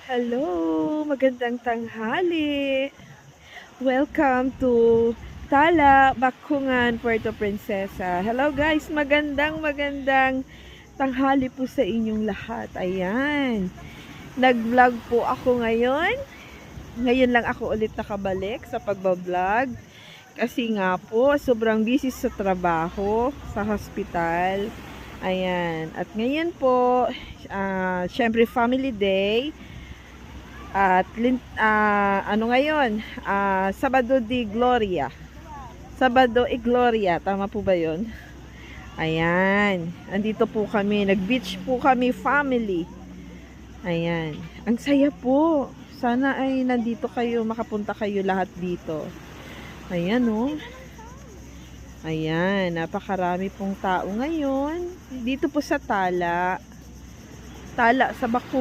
Hello, magandang tanghali. Welcome to Tala, Bakungan, Puerto Princesa. Hello guys, magandang tanghali po sa inyong lahat. Ayan, nag-vlog po ako ngayon. Ngayon lang ako ulit nakabalik sa pagbablog. Kasi nga po, sobrang busy sa trabaho, sa hospital. Ayan, at ngayon po, syempre family day. At ano ngayon? Sabado de Gloria. Sabado e Gloria, tama po ba 'yon? Ayan, andito po kami, nag-beach po kami family. Ayan, ang saya po. Sana ay nandito kayo, makapunta kayo lahat dito. Ayan oh. Ayan, napakarami pong tao ngayon. Dito po sa Tala. Tala sa Baku.